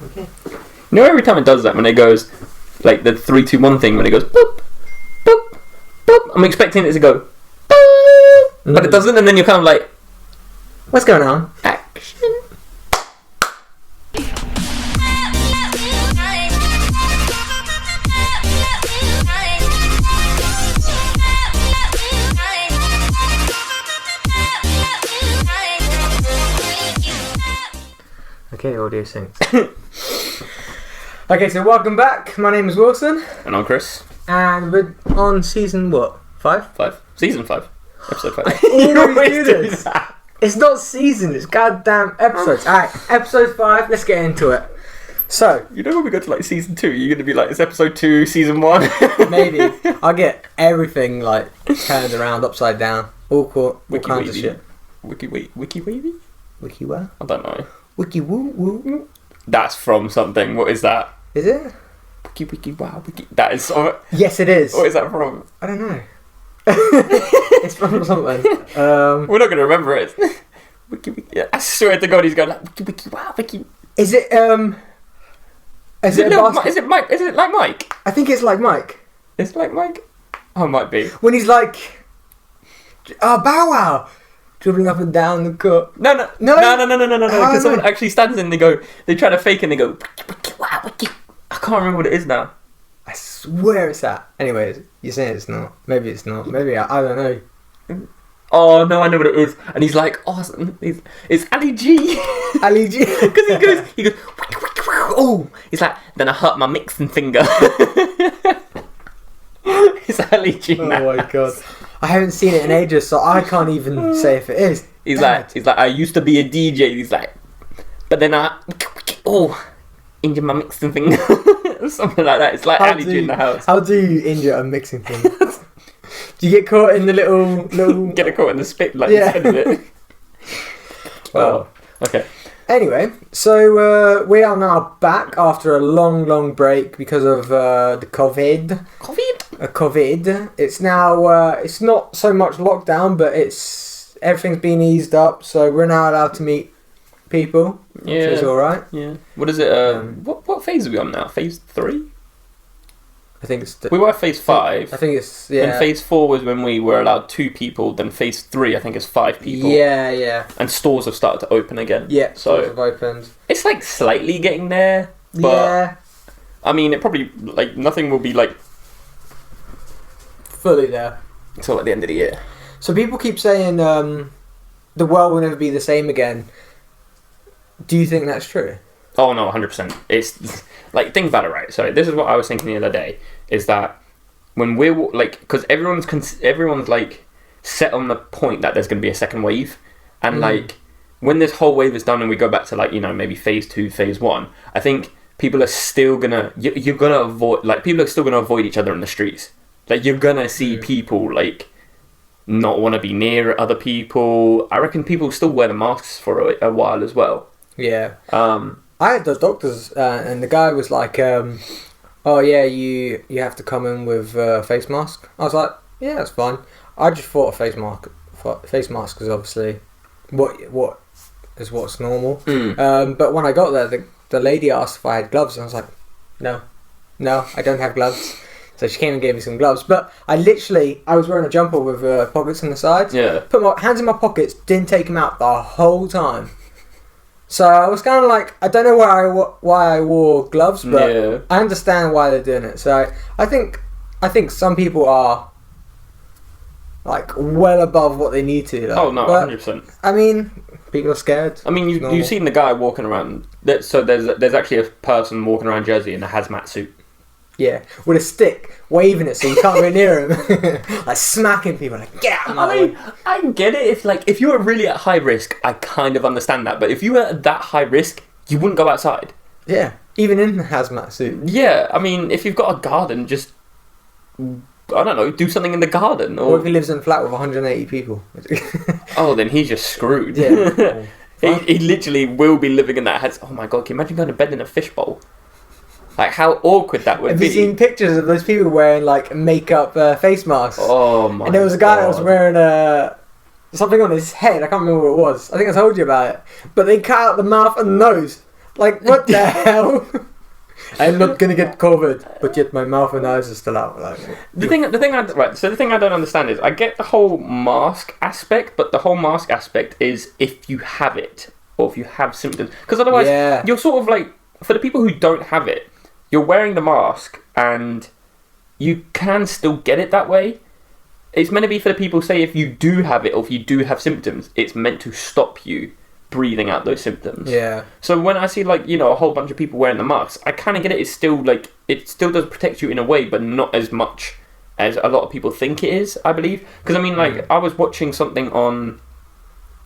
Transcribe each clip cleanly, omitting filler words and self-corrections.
Okay. You know, every time it does that, when it goes, like the 3, 2, 1 thing, when it goes boop, boop, boop, I'm expecting it to go boop, but it doesn't, and then you're kind of like, what's going on? Action. Okay, audio syncs. Okay, so welcome back. My name is Wilson. And I'm Chris. And we're on season what? 5? 5. Season 5. Episode 5. I always do this. It's not season, it's goddamn episodes. Alright, episode 5, let's get into it. So, you know when we go to like season 2, you're going to be like, it's episode 2, season 1? Maybe. I'll get everything like turned around, upside down. All kinds of shit. Wiki wavy? Wiki what? I don't know. Wiki woo woo. That's from something. What is that? Is it? Wiki wow. Wiki. That is. Yes, it is. What is that from? I don't know. It's from something. We're not going to remember it. Wiki. Yeah, I swear to God, he's going like wiki wow. Wiki. Is it Is it Mike? Is it like Mike? I think it's like Mike. It's like Mike. Oh, it might be. When he's like, Bow Wow. Dribbling up and down the court. No. Because someone actually stands in and they try to fake it and they go, wiki, wow, wiki. I can't remember what it is now. I swear it's that. Anyways, you're saying it's not. Maybe it's not. Maybe I don't know. Oh, no, I know what it is. And he's like, oh, it's Ali G. Ali G. Because he goes, wiki, oh. He's like, then I hurt my mixing finger. It's Ali G now. Oh my God. I haven't seen it in ages, so I can't even say if it is. He's like, I used to be a DJ. He's like, but then injured my mixing finger. Something like that. It's like Ali G in the house. How do you injure a mixing finger? Do you get caught in the little... Get caught in the spit, like yeah. the end of it. Well, okay. Anyway, so we are now back after a long break because of the COVID. COVID. It's now, it's not so much lockdown, but everything's been eased up, so we're now allowed to meet people, which is alright. Yeah. What is it, what phase are we on now? Phase 3? I think it's... we were phase 5. I think it's, yeah. And phase 4 was when we were allowed 2 people, then phase 3 I think is 5 people. Yeah. And stores have started to open again. Yeah, so stores have opened. It's like slightly getting there, but... Yeah. I mean, it probably, like, nothing will be like... fully there. Until like the end of the year. So people keep saying the world will never be the same again. Do you think that's true? Oh no, 100%. It's like, think about it, right? So this is what I was thinking the other day, is that when we're like, because everyone's like set on the point that there's going to be a second wave, and like when this whole wave is done and we go back to like, you know, maybe phase 2, phase 1, I think people are still gonna you're gonna avoid, like, people are still gonna avoid each other in the streets. Like, you're gonna see people like not want to be near other people. I reckon people still wear the masks for a while as well. Yeah. I had those doctors, and the guy was like, "Oh yeah, you have to come in with a face mask." I was like, "Yeah, that's fine." I just thought a face mask is obviously what's normal. But when I got there, the lady asked if I had gloves, and I was like, "No, I don't have gloves." So she came and gave me some gloves, but I was wearing a jumper with pockets on the sides. Yeah. Put my hands in my pockets, didn't take them out the whole time. So I was kind of like, I don't know why I wore gloves, but yeah. I understand why they're doing it. So I think some people are like well above what they need to. Like. Oh no, 100%. I mean, people are scared. I mean, you've seen the guy walking around. So there's actually a person walking around Jersey in a hazmat suit. Yeah, with a stick, waving it so you can't go near him, like smacking people, like get out of my way. I get it if you were really at high risk, I kind of understand that. But if you were at that high risk, you wouldn't go outside. Yeah, even in the hazmat suit. Yeah, I mean, if you've got a garden, just I don't know, do something in the garden. Or if he lives in a flat with 180 people. Oh, then he's just screwed. Yeah, he literally will be living in that house. Oh my God, can you imagine going to bed in a fishbowl? Like, how awkward that would be. Have you seen pictures of those people wearing, like, makeup face masks? Oh, my God. And there was a guy that was wearing something on his head. I can't remember what it was. I think I told you about it. But they cut out the mouth and the nose. Like, what the hell? I'm not gonna get COVID, but yet my mouth and eyes are still out. Like, the thing I don't understand is I get the whole mask aspect, but the whole mask aspect is if you have it or if you have symptoms, because otherwise you're sort of like, for the people who don't have it, you're wearing the mask and you can still get it that way. It's meant to be for the people, say, if you do have it or if you do have symptoms, it's meant to stop you breathing out those symptoms. Yeah. So when I see, like, you know, a whole bunch of people wearing the masks, I kind of get it. It's still, like, it still does protect you in a way, but not as much as a lot of people think it is, I believe. Because, I mean, like, I was watching something on,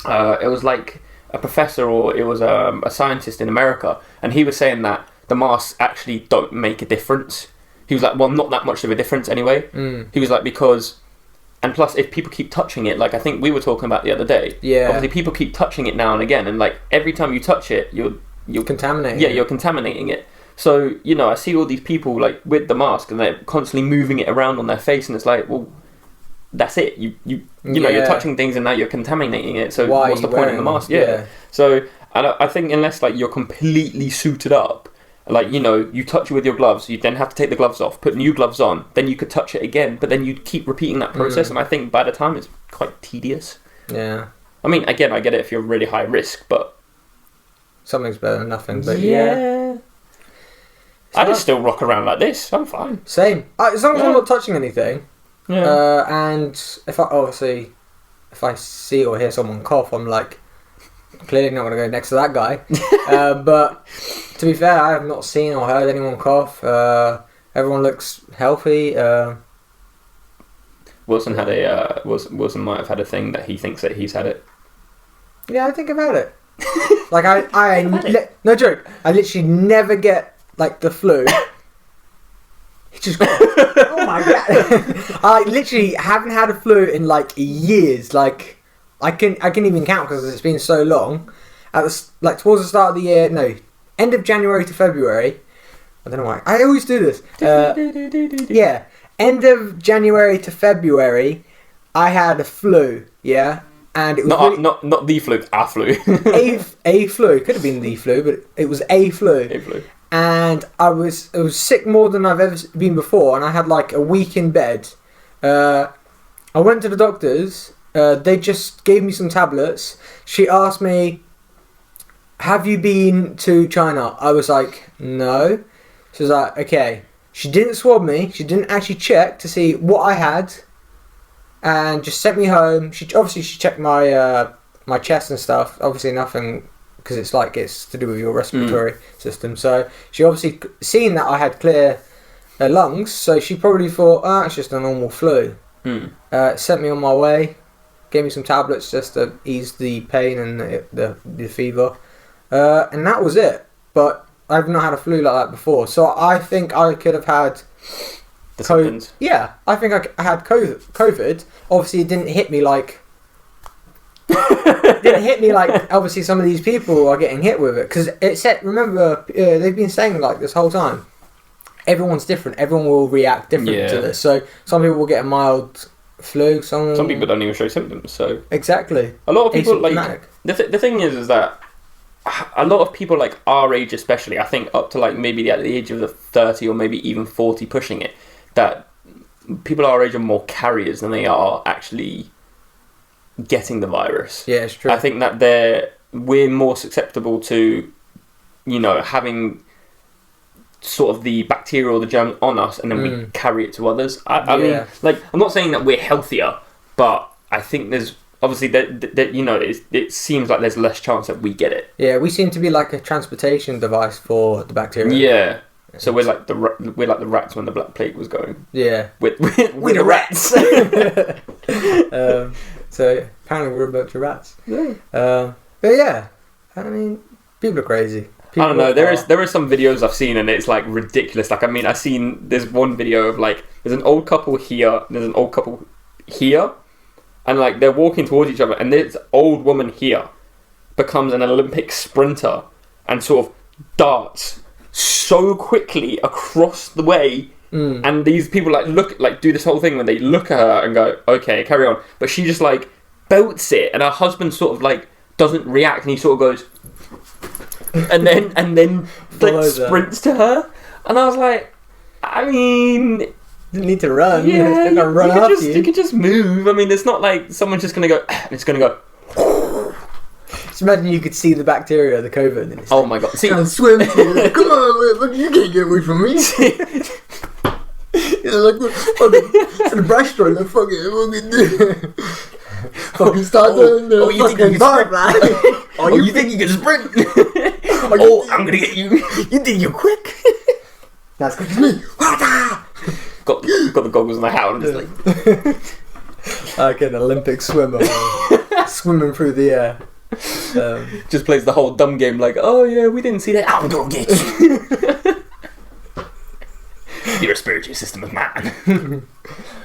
it was like a professor or it was a scientist in America, and he was saying that the masks actually don't make a difference. He was like, well, not that much of a difference anyway. He was like, because... And plus, if people keep touching it, like I think we were talking about the other day, obviously people keep touching it now and again, and like every time you touch it, you're contaminating. Yeah, you're contaminating it. So, you know, I see all these people like with the mask and they're constantly moving it around on their face, and it's like, well, that's it. You know, you're touching things and now you're contaminating it. So what's the point of the mask? Yeah. So I think unless like you're completely suited up, like, you know, you touch it with your gloves, you then have to take the gloves off, put new gloves on, then you could touch it again, but then you'd keep repeating that process, and I think by the time it's quite tedious. Yeah. I mean, again, I get it if you're really high risk, but... Something's better than nothing, but yeah. I just still rock around like this, I'm fine. Same. As long as I'm not touching anything, and if I see or hear someone cough, I'm like, clearly not going to go next to that guy. But to be fair, I have not seen or heard anyone cough. Everyone looks healthy. Wilson had Wilson might have had a thing that he thinks that he's had it. Yeah, I think I've had it. Like no joke. I literally never get like the flu. He just oh my god! I literally haven't had a flu in like years. Like I can even count because it's been so long. Towards the start of the year, end of January to February. I don't know why. I always do this. Yeah, end of January to February, I had a flu. Yeah, and it was not the flu, a flu. a flu. It could have been the flu, but it was a flu. A flu. And I was sick more than I've ever been before, and I had like a week in bed. I went to the doctors. They just gave me some tablets. She asked me, have you been to China? I was like, no. She was like, okay. She didn't swab me. She didn't actually check to see what I had, and just sent me home. She checked my my chest and stuff. Obviously nothing, because it's to do with your respiratory system. So she obviously seen that I had clear lungs. So she probably thought, it's just a normal flu. Sent me on my way. Gave me some tablets just to ease the pain and the fever. And that was it. But I've not had a flu like that before. So I think I could have had COVID. Yeah, I think I had COVID. Obviously, it didn't hit me like... obviously some of these people are getting hit with it. Because it said, remember, they've been saying like this whole time, everyone's different. Everyone will react different to this. So some people will get a mild... flu. Some people don't even show symptoms. So exactly, a lot of people like the thing is that a lot of people like our age, especially, I think up to like maybe at the age of the 30 or maybe even 40, pushing it, that people our age are more carriers than they are actually getting the virus. Yeah, it's true. I think that we're more susceptible to, you know, having sort of the bacteria or the germs on us, and then we carry it to others. I mean, like, I'm not saying that we're healthier, but I think there's obviously that you know, it seems like there's less chance that we get it. Yeah, we seem to be like a transportation device for the bacteria. Yeah. So we're like the rats when the Black Plague was going. Yeah. With the rats. So apparently we're a bunch of rats. Yeah. But yeah, I mean, people are crazy. I don't know. There are some videos I've seen, and it's like ridiculous. Like, I mean, there's one video of like there's an old couple here, and there's an old couple here, and like they're walking towards each other, and this old woman here becomes an Olympic sprinter and sort of darts so quickly across the way, and these people do this whole thing when they look at her and go, okay, carry on, but she just like belts it, and her husband sort of like doesn't react, and he sort of goes and then like Follows her. sprints to her, and I was like, I mean, Didn't need to run. yeah, They're gonna run after you could just move. I mean, it's not like someone's just gonna go. It's gonna go. Just imagine you could see the bacteria, the COVID. And it's Oh my god! See, trying to swim. Come on, look, you can't get away from me. Yeah, like fucking the breaststroke, like fucking start doing the you think you fucking can butterfly. oh, you think you can sprint? Oh, I'm gonna get you. You think you're quick? That's because me. Got the goggles and the hat. I'm just like, Like an Olympic swimmer, swimming through the air. just plays the whole dumb game. Like, oh yeah, we didn't see that. I'm gonna get you. Your respiratory system is mine.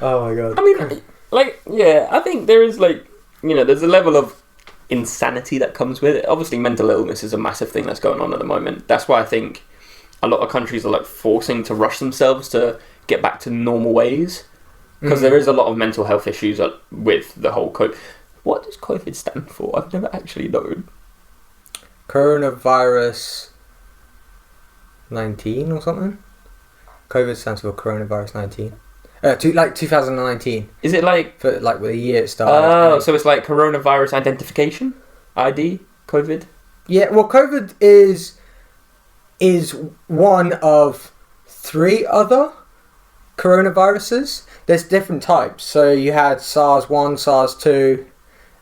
Oh my god. I mean, like, yeah, I think there is, like, you know, there's a level of insanity that comes with it. Obviously, mental illness is a massive thing that's going on at the moment. That's why I think a lot of countries are, like, forcing to rush themselves to get back to normal ways. Because there is a lot of mental health issues with the whole COVID. What does COVID stand for? I've never actually known. Coronavirus 19 or something? COVID stands for coronavirus 19. 2019. Is it like... For like the year it started. Oh, so it's like coronavirus identification? ID? COVID? Yeah, well, COVID is one of 3 other coronaviruses. There's different types. So you had SARS-1, SARS-2,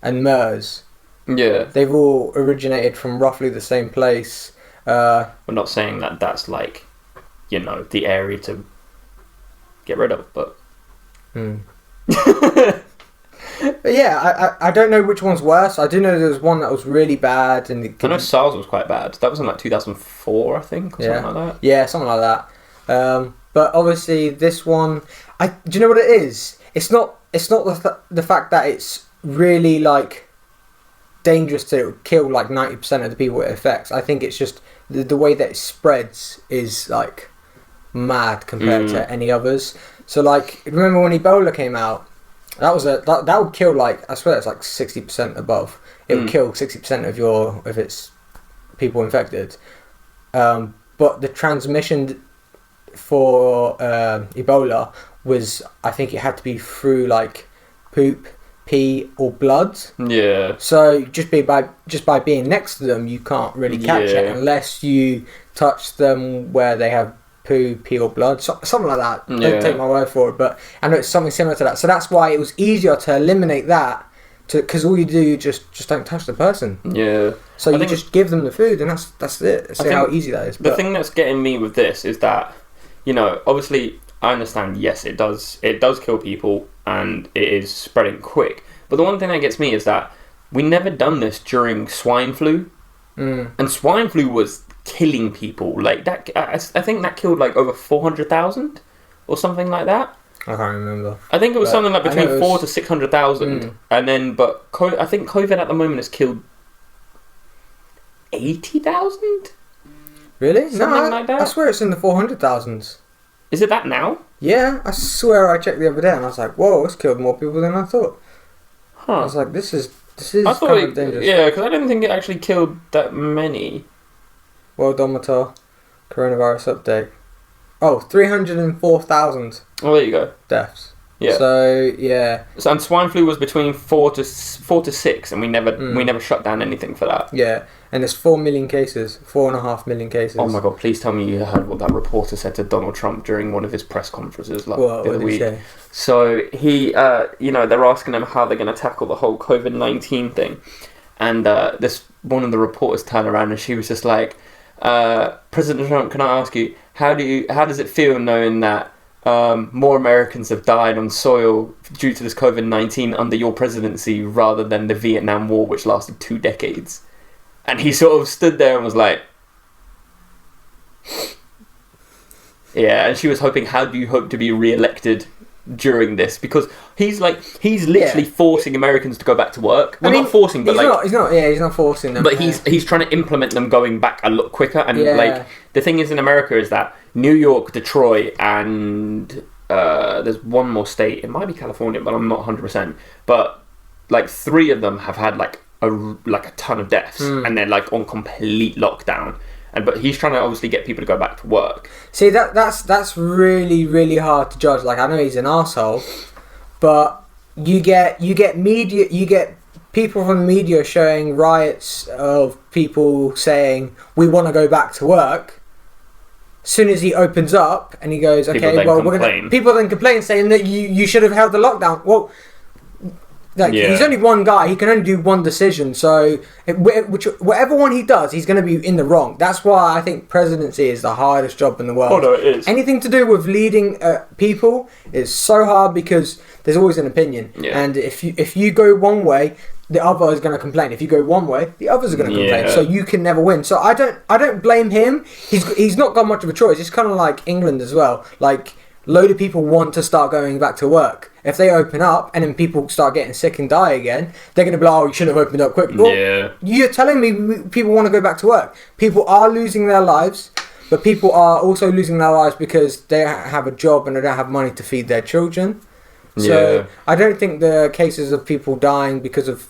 and MERS. Yeah. They've all originated from roughly the same place. We're not saying that that's like, you know, the area to get rid of, but... But yeah, I don't know which one's worse. I do know there was one that was really bad. And I know SARS was quite bad. That was in like 2004, I think, or Yeah. something like that. Yeah, something like that. But obviously this one... do you know what it is? It's not the fact that it's really like dangerous to kill like 90% of the people it affects. I think it's just the way that it spreads is like mad compared to any others. So like, remember when Ebola came out? That would kill like, I swear it's like 60% above. It would kill 60% of its people infected. But the transmission for Ebola was, I think it had to be through like poop, pee or blood. Yeah. So just by being next to them, you can't really catch it unless you touch them where they have poo, pee or blood, something like that. Don't take my word for it, but I know it's something similar to that. So that's why it was easier to eliminate that, because all you do, you just don't touch the person. Yeah. So you just give them the food, and that's it. See how easy that is. The thing that's getting me with this is that, you know, obviously I understand. Yes, it does kill people, and it is spreading quick. But the one thing that gets me is that we never done this during swine flu, and swine flu was killing people like that. I think that killed like over 400,000 or something like that. I can't remember. I think it was something like between 400,000 to 600,000, and then I think COVID at the moment has killed 80,000. Really? Something like that. I swear it's in the 400,000s. Is it that now? Yeah, I swear I checked the other day and I was like, whoa, it's killed more people than I thought. Huh. I was like, this is I thought kind of dangerous. yeah, because I didn't think it actually killed that many. World Odometer coronavirus update. Oh, 304,000 Oh, there you go. deaths. Yeah. So yeah. So, and swine flu was between 4 to 6, and we never shut down anything for that. Yeah, and there's 4 million cases, 4.5 million cases. Oh my god! Please tell me you heard what that reporter said to Donald Trump during one of his press conferences the other week. So he, they're asking him how they're going to tackle the whole COVID-19 thing, and this one of the reporters turned around and she was just like, "President Trump, can I ask you how does it feel knowing that more Americans have died on soil due to this COVID-19 under your presidency rather than the Vietnam War, which lasted 2 decades?" And he sort of stood there and was like, yeah, and she was hoping, how do you hope to be re-elected during this? Because he's literally forcing Americans to go back to work. Well, not forcing, but he's not forcing them. But he's trying to implement them going back a lot quicker. And the thing is in America is that New York, Detroit, and there's one more state. It might be California, but I'm not 100%. But like 3 of them have had like a ton of deaths, and they're like on complete lockdown. But he's trying to obviously get people to go back to work. See, that's really, really hard to judge. Like, I know he's an arsehole, but you get people from the media showing riots of people saying we want to go back to work. As soon as he opens up and he goes, okay, well, people then complain saying that you should have held the lockdown. Well, he's only one guy. He can only do one decision. So whatever one he does, he's going to be in the wrong. That's why I think presidency is the hardest job in the world. Oh no, it is. Anything to do with leading people is so hard because there's always an opinion. Yeah. And if you go one way, the other is going to complain. If you go one way, the others are going to complain. So you can never win. So I don't blame him. He's not got much of a choice. It's kind of like England as well. Like, load of people want to start going back to work. If they open up and then people start getting sick and die again, they're going to be like, oh, you should have opened up quickly. Well, you're telling me people want to go back to work. People are losing their lives, but people are also losing their lives because they have a job and they don't have money to feed their children. So I don't think the cases of people dying because of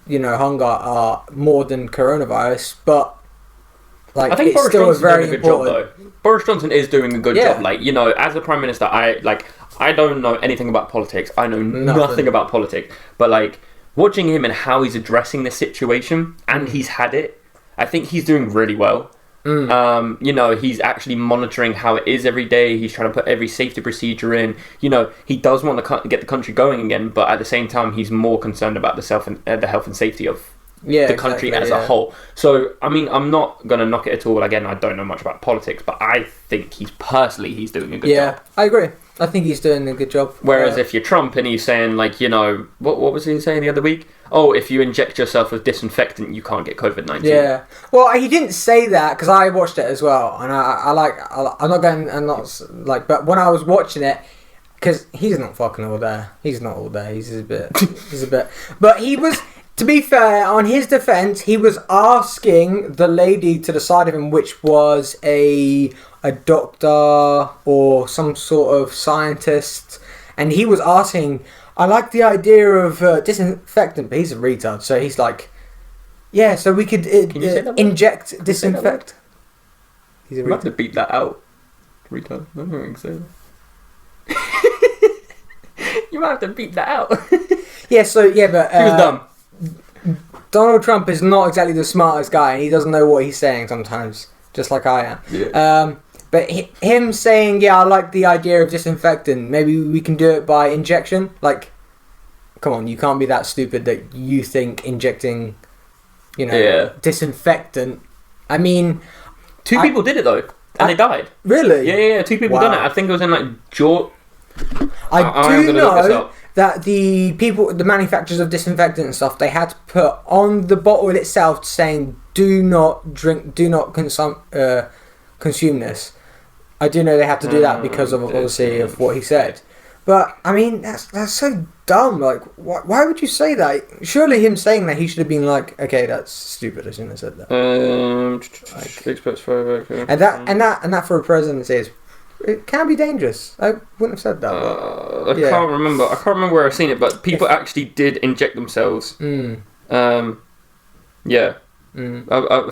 hunger are more than coronavirus, but like, I think it's Boris still Johnson's very doing a good job, though. Boris Johnson is doing a good job. Like, as a prime minister, I don't know anything about politics. I know nothing about politics. But like, watching him and how he's addressing the situation, and he's had it, I think he's doing really well. He's actually monitoring how it is every day. He's trying to put every safety procedure in. He does want to get the country going again, but at the same time, he's more concerned about the health and safety of the country as a whole. So, I mean, I'm not going to knock it at all. Again, I don't know much about politics, but I think he's doing a good job. Yeah, I agree. I think he's doing a good job. Whereas if you're Trump and he's saying, like, what was he saying the other week? Oh, if you inject yourself with disinfectant, you can't get COVID-19. Yeah. Well, he didn't say that because I watched it as well, and but when I was watching it, because he's not fucking all there. He's not all there. He's a bit. But he was. To be fair, on his defence, he was asking the lady to the side of him, which was a doctor or some sort of scientist, and he was asking, I like the idea of disinfectant, but he's a retard, so he's like, yeah, so we could inject disinfect. He's a retard. You have to beat that out. Retard. I don't know what you can say. You might have to beat that out. But... he was dumb. Donald Trump is not exactly the smartest guy, and he doesn't know what he's saying sometimes, just like I am. Yeah. But him saying, yeah, I like the idea of disinfectant, maybe we can do it by injection. Like, come on, you can't be that stupid that you think injecting, disinfectant. I mean... Two people did it, though, and they died. Really? Yeah, two people done it. I think it was in, like, Georgia. I do know that the manufacturers of disinfectant and stuff, they had to put on the bottle itself saying, do not drink, do not consume this. I do know they had to do that because of, obviously, of what he said. But, I mean, that's so dumb. Like, why would you say that? Surely him saying that, he should have been like, okay, that's stupid. I shouldn't have said that. And that for a presidency it can be dangerous. I wouldn't have said that. I can't remember. I can't remember where I've seen it, but people actually did inject themselves. A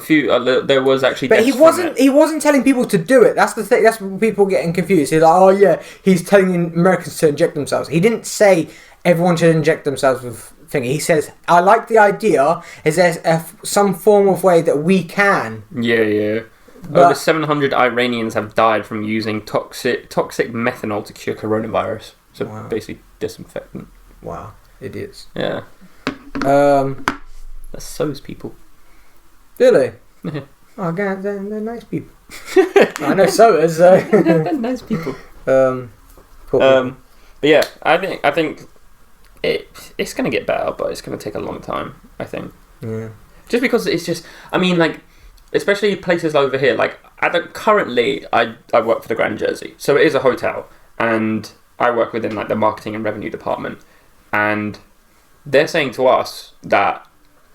few. There was actually. But he wasn't telling people to do it. That's the thing. That's what people getting confused. He's like, oh yeah, he's telling Americans to inject themselves. He didn't say everyone should inject themselves with thingy. He says, I like the idea. Is there some form of way that we can? Yeah. Over 700 Iranians have died from using toxic methanol to cure coronavirus. So basically disinfectant. Wow, idiots. Yeah. That's so's people. Really? Oh god, they're nice people. I know so's. They're nice people. But yeah, I think it's gonna get better, but it's gonna take a long time. I think. Yeah. Just because it's just, I mean, like. Especially places over here, like currently I work for the Grand Jersey, so it is a hotel, and I work within like the marketing and revenue department, and they're saying to us that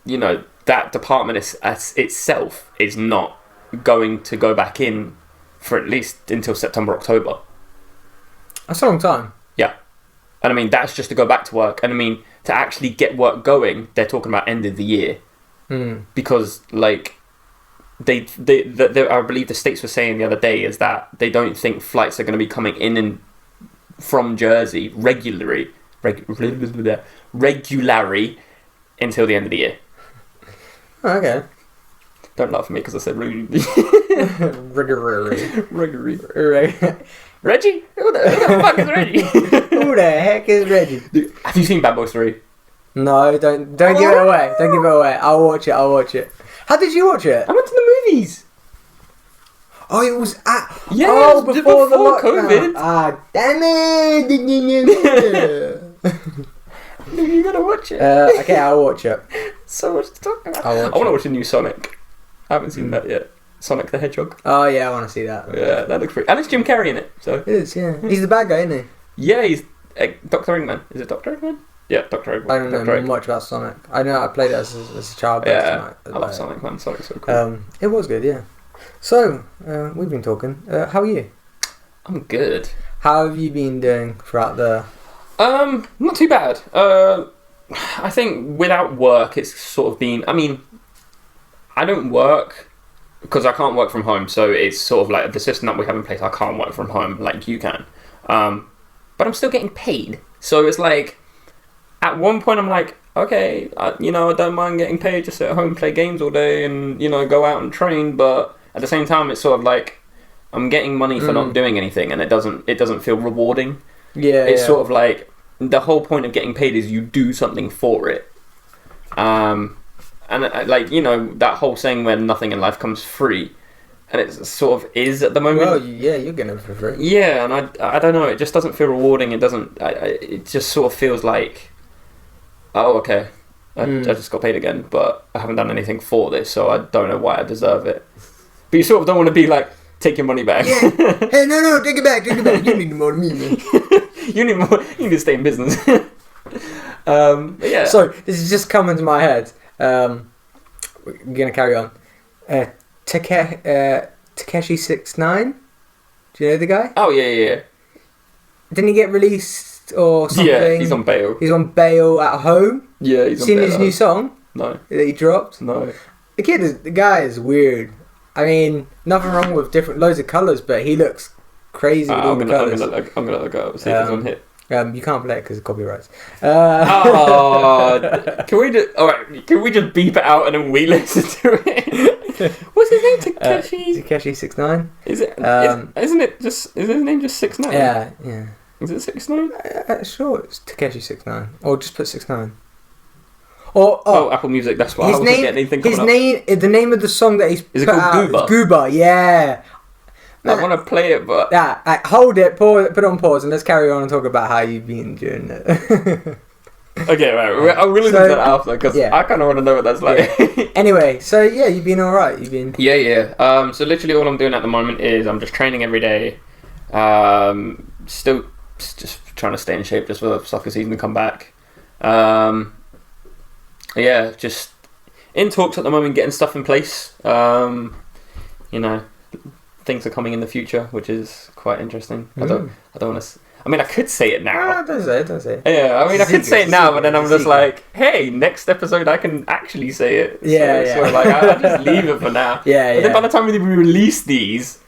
that department itself is not going to go back in for at least until September, October. That's a long time. Yeah, and I mean that's just to go back to work, and I mean to actually get work going, they're talking about end of the year. because like they I believe the states were saying the other day is that they don't think flights are going to be coming in and from Jersey regularly until the end of the year. Okay. Don't laugh at me because I said Reggie. Reggie? Who the fuck is Reggie? Who the heck is Reggie? Dude, have you seen Bad Boys 3? No, don't give it away. Don't give it away. I'll watch it. How did you watch it? I went to the movies. Oh, it was at... Yeah, oh, before the COVID. Ah, damn it. You gotta watch it. Okay, I'll watch it. So much to talk about. I want to watch the new Sonic. I haven't seen that yet. Sonic the Hedgehog. Oh, yeah, I want to see that. Yeah, that looks pretty... And it's Jim Carrey in it, so... It is, yeah. He's the bad guy, isn't he? Yeah, he's Dr. Eggman. Is it Dr. Eggman? Yeah, Dr. Eggman. I don't know much about Sonic. I know I played it as a child. Yeah, I love Sonic, man. Sonic's so cool. It was good, yeah. So, we've been talking. How are you? I'm good. How have you been doing throughout the... Not too bad. I think without work, it's sort of been... I mean, I don't work because I can't work from home, so it's sort of like the system that we have in place, I can't work from home like you can. But I'm still getting paid. So it's like, at one point I'm like, okay, I don't mind getting paid, just sit at home, play games all day and, go out and train, but at the same time it's sort of like, I'm getting money for not doing anything and it doesn't feel rewarding. Yeah, it's sort of like, the whole point of getting paid is you do something for it. And like, that whole saying where nothing in life comes free, and it sort of is at the moment. Well, yeah, you're getting it for free. Yeah, and I don't know, it just doesn't feel rewarding. It doesn't. It just sort of feels like, oh, okay, I just got paid again, but I haven't done anything for this, so I don't know why I deserve it. But you sort of don't want to be like, take your money back. Yeah. Hey, no, take it back. You need more than me, man. You need more. You need to stay in business. But yeah. So this is just coming to my head. We're gonna carry on. Takeshi 69. Do you know the guy? Oh yeah. Didn't he get released or something? Yeah, he's on bail. He's on bail at home. Yeah, he's on Seen bail. his new song? No. That he dropped? No. The guy is weird. I mean, nothing wrong with loads of colours, but he looks crazy with all the colours. I'm gonna look up, see if it's on hit. You can't play it because of copyrights. Can we just beep it out and then we listen to it? What's his name? Takeshi 69. Is it? Isn't it just? Is his name just 69? Yeah. Is it 69? Sure, it's Takeshi 69, or just put 69. Oh, Apple Music. That's what I wasn't getting anything coming up. The name of the song that he's is it put called out, Gooba? Gooba, yeah. I want to play it, but hold it, put it on pause, and let's carry on and talk about how you've been doing it. Okay, right. I'll really listen to that after because I kind of want to know what that's like. Yeah. Anyway, so yeah, you've been all right. Yeah. So literally, all I'm doing at the moment is I'm just training every day. Still, just trying to stay in shape just for the soccer season to come back. Yeah, just in talks at the moment, getting stuff in place. Things are coming in the future, which is quite interesting. I don't want to. I mean, I could say it now. Don't say it. Yeah, I mean, I could say it now, but then I'm just like, hey, next episode I can actually say it. Yeah. So like, I'll just leave it for now. Yeah. But then by the time we release these,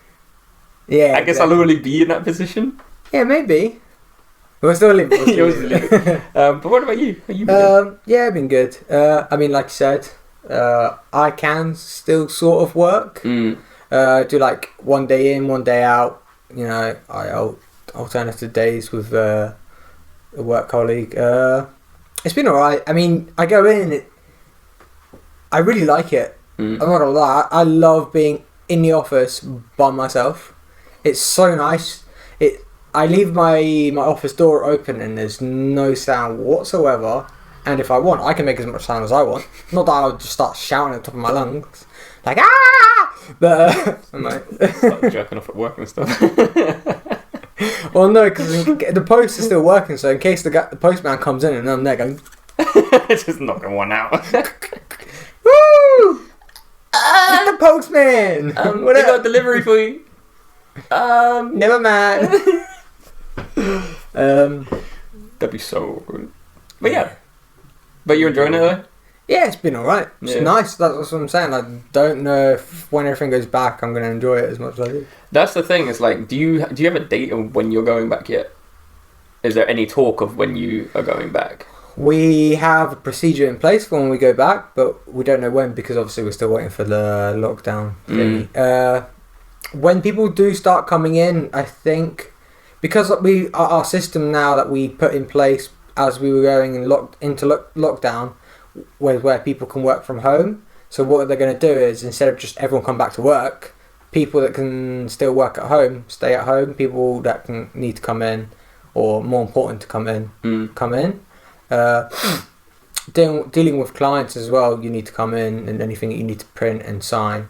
I guess I'll already be in that position. Yeah, maybe. We'll still leave it. But what about you? How you been? Yeah, I've been good. I mean, like you said, I can still sort of work. Do like one day in, one day out. I alternative days with a work colleague. It's been alright. I mean, I go in, I really like it. I'm not gonna lie. I love being in the office by myself. It's so nice. I leave my office door open and there's no sound whatsoever. And if I want, I can make as much sound as I want. Not that I'll just start shouting at the top of my lungs. Like, ah! But, I'm like... Start jerking off at work and stuff. Well, no, because the post is still working, so in case the postman comes in and I'm there going... Just knocking one out. Woo! It's the postman! We got a delivery for you. Never mind. That'd be so awkward. But yeah. But you're enjoying it though? Yeah, it's been alright. It's nice. That's what I'm saying. I don't know if when everything goes back, I'm going to enjoy it as much as I do. That's the thing. Is like, do you have a date of when you're going back yet? Is there any talk of when you are going back? We have a procedure in place for when we go back, but we don't know when because obviously we're still waiting for the lockdown thing. When people do start coming in, I think because our system now that we put in place as we were going into lockdown, where people can work from home. So what they're going to do is instead of just everyone come back to work, people that can still work at home stay at home. People that need to come in, or more important to come in, come in. Dealing with clients as well, you need to come in, and anything that you need to print and sign,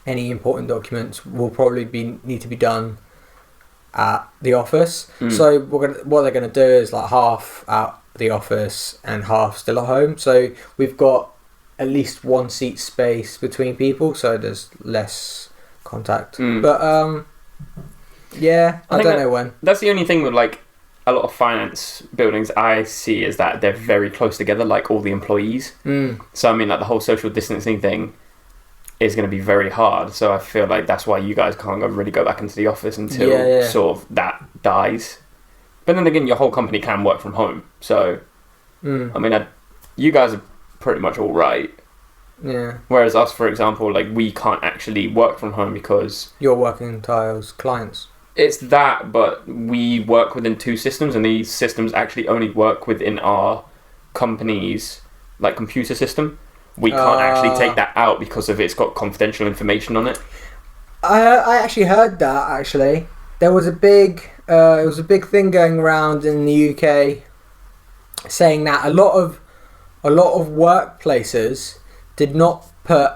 any important documents will probably need to be done at the office. So what they're going to do is like half at the office and half still at home. So we've got at least 1 seat space between people, so there's less contact. But yeah, I don't know when. That's the only thing with like a lot of finance buildings I see is that they're very close together, like all the employees. So I mean, like the whole social distancing thing is going to be very hard. So I feel like that's why you guys can't really go back into the office until sort of that dies. But then again, your whole company can work from home. So I mean, you guys are pretty much all right. Yeah. Whereas us, for example, like we can't actually work from home because you're working tiles clients. It's that, but we work within 2 systems, and these systems actually only work within our company's like computer system. We can't actually take that out because of it's got confidential information on it. I actually heard that. Actually, there was a big thing going around in the UK saying that a lot of workplaces did not put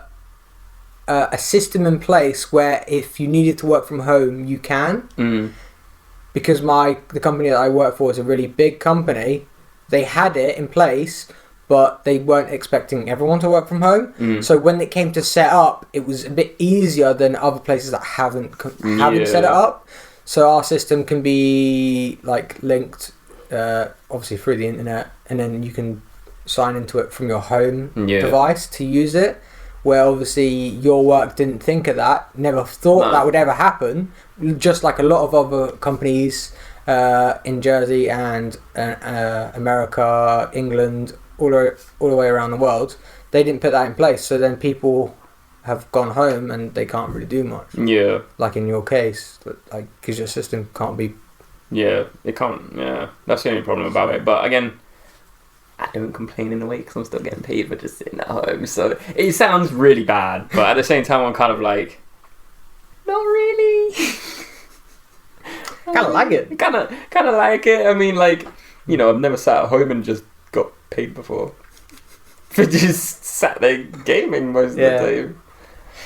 a system in place where if you needed to work from home, you can. Because the company that I work for is a really big company. They had it in place, but they weren't expecting everyone to work from home. So when it came to set up, it was a bit easier than other places that haven't set it up. So our system can be like linked, obviously through the internet, and then you can sign into it from your home device to use it. Where obviously your work didn't think of that, never thought that would ever happen. Just like a lot of other companies in Jersey and America, England, all the way around the world, they didn't put that in place. So then people have gone home and they can't really do much. Yeah. Like in your case, like because your system can't be. Yeah, it can't. Yeah, that's the only problem about it. But again, I don't complain in a way because I'm still getting paid for just sitting at home. So it sounds really bad, but at the same time, I'm kind of like, not really. Kind of like it. Kind of like it. I mean, like, you know, I've never sat at home and just got paid before. For just sat there gaming most of the time.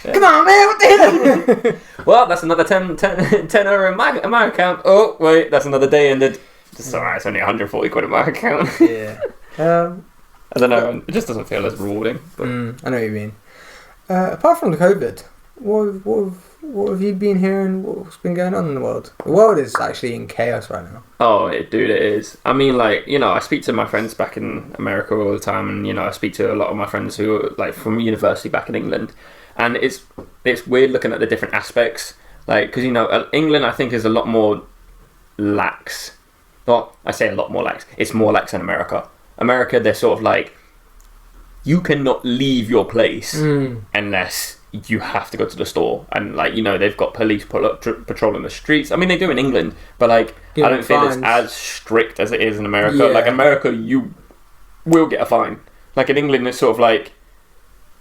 Yeah. Come on, man, what the hell? Well, that's another 10 euro in my account. Oh, wait, that's another day ended. It's alright, it's only 140 quid in my account. Yeah. I don't know, it just doesn't feel as rewarding. But. I know what you mean. Apart from the COVID, what have you been hearing? What's been going on in the world? The world is actually in chaos right now. Oh, dude, it is. I mean, like, you know, I speak to my friends back in America all the time, and, you know, I speak to a lot of my friends who are, like, from university back in England. And it's weird looking at the different aspects. Like, because, you know, England, I think, is a lot more lax. Well, I say a lot more lax. It's more lax than America. America, they're sort of like, you cannot leave your place unless you have to go to the store. And, like, you know, they've got police patrolling the streets. I mean, they do in England, but, like, I don't feel it's as strict as it is in America. Yeah. Like, America, you will get a fine. Like, in England, it's sort of like,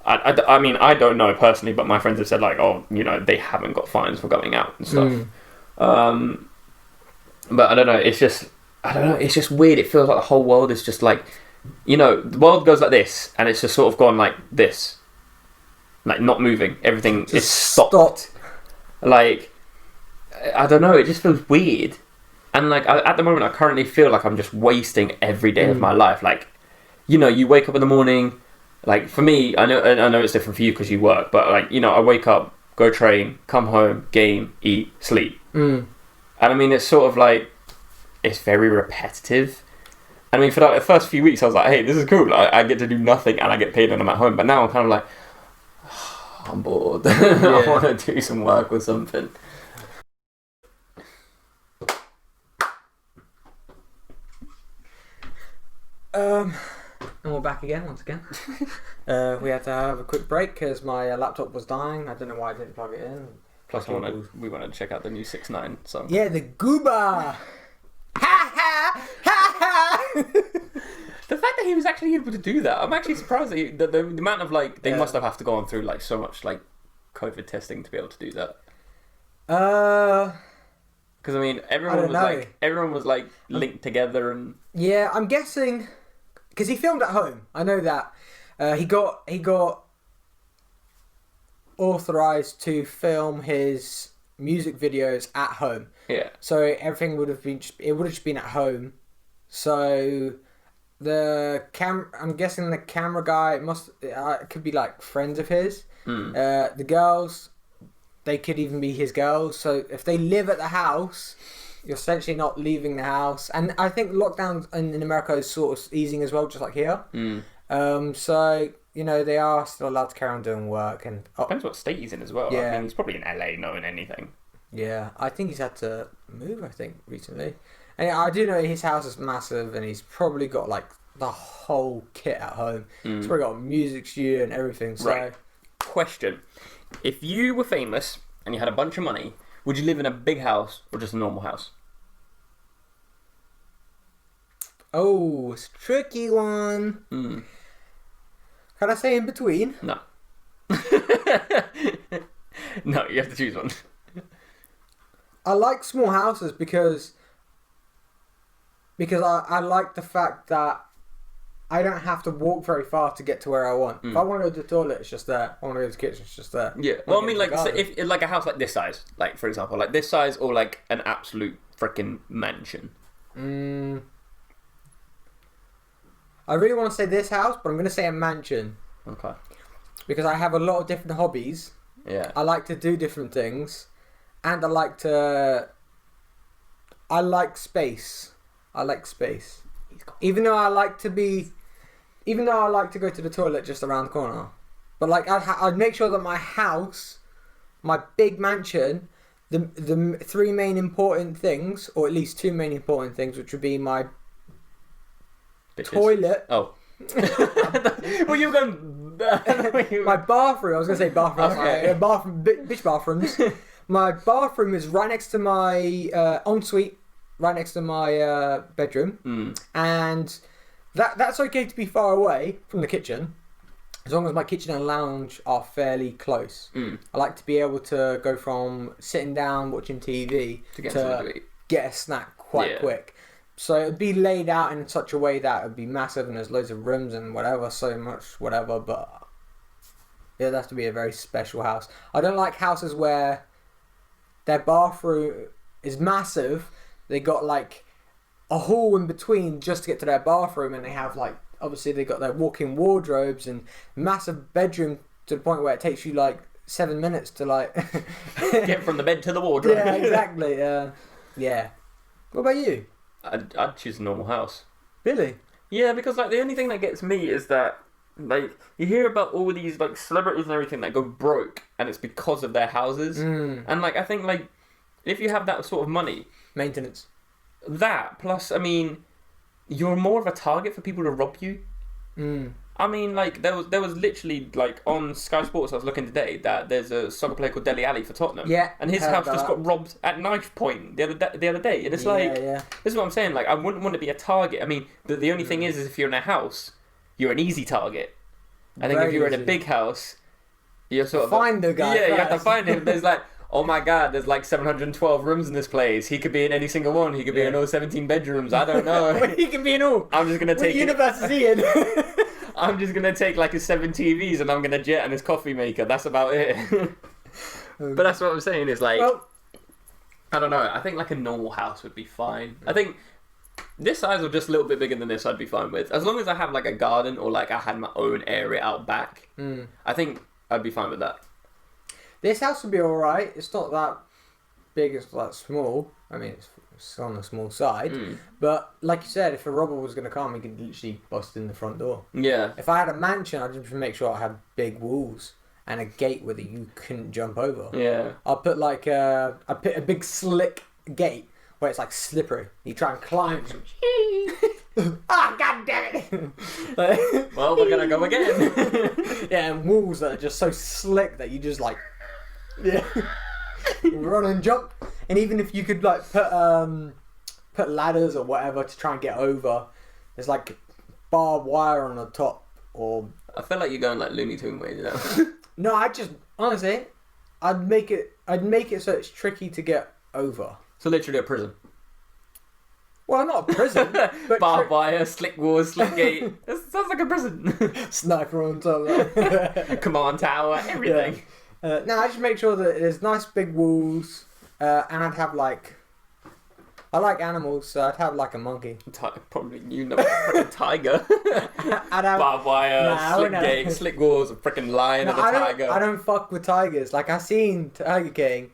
I mean, I don't know personally, but my friends have said, like, oh, you know, they haven't got fines for going out and stuff. But I don't know, it's just weird. It feels like the whole world is just like, you know, the world goes like this, and it's just sort of gone like this. Like, not moving. Everything is stopped. Like, I don't know, it just feels weird. And, like, at the moment, I currently feel like I'm just wasting every day of my life. Like, you know, you wake up in the morning. Like, for me, I know it's different for you because you work, but, like, you know, I wake up, go train, come home, game, eat, sleep. And I mean, it's sort of like, it's very repetitive. I mean, for like, the first few weeks, I was like, hey, this is cool. I get to do nothing and I get paid when I'm at home. But now I'm kind of like, I'm bored. I want to do some work or something. And we're back again, once again. We had to have a quick break because my laptop was dying. I don't know why I didn't plug it in. Plus, we wanted to check out the new 6ix9ine song. Yeah, the Gooba! Ha ha! Ha ha! The fact that he was actually able to do that, I'm actually surprised that the amount of, like, they must have to go on through, like, so much, like, COVID testing to be able to do that. Because, I mean, everyone was, like, linked together and... Yeah, I'm guessing... Because he filmed at home. I know that. He got authorized to film his music videos at home. Yeah. So everything would have just been at home. So I'm guessing the camera guy it could be like friends of his. The girls, they could even be his girls. So if they live at the house, you're essentially not leaving the house. And I think lockdown in America is sort of easing as well, just like here. So, you know, they are still allowed to carry on doing work. And depends what state he's in as well. Yeah. I mean, he's probably in LA knowing anything. Yeah, I think he's had to move, recently. And I do know his house is massive and he's probably got, like, the whole kit at home. He's probably got a music studio and everything. So. Right. Question. If you were famous and you had a bunch of money, would you live in a big house or just a normal house? Oh, it's a tricky one. Can I say in between? No. No, you have to choose one. I like small houses because I like the fact that I don't have to walk very far to get to where I want. If I want to go to the toilet, it's just there. I want to go to the kitchen, it's just there. Yeah. Well, I mean, like, so if like a house like this size, like for example, like this size, or like an absolute freaking mansion. I really want to say this house, but I'm going to say a mansion. Okay. Because I have a lot of different hobbies. Yeah. I like to do different things, and I like space. I like space. Even though I like to go to the toilet just around the corner, but like I'd make sure that my house, my big mansion, the three main important things, or at least two main important things, which would be my toilet. Oh. Well, you were going. My bathroom. I was going to say bathroom. Okay. Bathroom, bitch bathrooms. My bathroom is right next to my ensuite, right next to my bedroom, and that's okay to be far away from the kitchen, as long as my kitchen and lounge are fairly close. I like to be able to go from sitting down watching TV to get a snack quite quick. So it'd be laid out in such a way that it'd be massive and there's loads of rooms and whatever, so much whatever, but it'd have to be a very special house. I don't like houses where their bathroom is massive, they got like a hall in between just to get to their bathroom, and they have like, obviously they got their walk-in wardrobes and massive bedroom to the point where it takes you like 7 minutes to like get from the bed to the wardrobe. Yeah, exactly. Yeah. What about you? I'd choose a normal house. Really? Yeah, because like the only thing that gets me is that like you hear about all these like celebrities and everything that go broke, and it's because of their houses. And like I think like if you have that sort of money, maintenance. That plus, I mean, you're more of a target for people to rob you. I mean, like there was literally like on Sky Sports I was looking today that there's a soccer player called Dele Alli for Tottenham. Yeah, and his house just got robbed at knife point the other day, and it's this is what I'm saying. Like I wouldn't want to be a target. I mean, the only thing is if you're in a house, you're an easy target. I think if you're in a big house, you're sort of find the guy. Yeah, you have to find him. There's like, oh my god, there's like 712 rooms in this place. He could be in any single one. He could be in all 17 bedrooms. I don't know. He can be in all. I'm just gonna take. What universe is he in? I'm just gonna take like his 7 TVs and I'm gonna jet and his coffee maker. That's about it. But that's what I'm saying is like, I don't know. I think like a normal house would be fine. I think this size or just a little bit bigger than this, I'd be fine with. As long as I have like a garden or like I had my own area out back, I think I'd be fine with that. This house would be alright. It's not that big as like small. I mean, it's on the small side. But like you said, if a robber was going to come, he could literally bust in the front door. Yeah. If I had a mansion, I'd just make sure I had big walls and a gate where you couldn't jump over. Yeah. I'll put like I put a big slick gate where it's like slippery. You try and climb. Ah, god damn it! Like, well, we're gonna go again. yeah, and walls that are just so slick that you just like, yeah, run and jump. And even if you could like put ladders or whatever to try and get over, there's like barbed wire on the top. Or I feel like you're going like Looney Tunes ways, you know. no, I just honestly, I'd make it so it's tricky to get over. So literally a prison. Well, not a prison, but barbed wire, slick walls, slick gate. It sounds like a prison. Sniper on top. Command tower, everything. Yeah. No, I just make sure that there's nice big walls, and I'd have like, I like animals, so I'd have like a monkey. Probably a freaking tiger. I'd have barbed wire, slick gate, slick walls, a freaking lion and a tiger. I don't fuck with tigers. Like I seen Tiger King,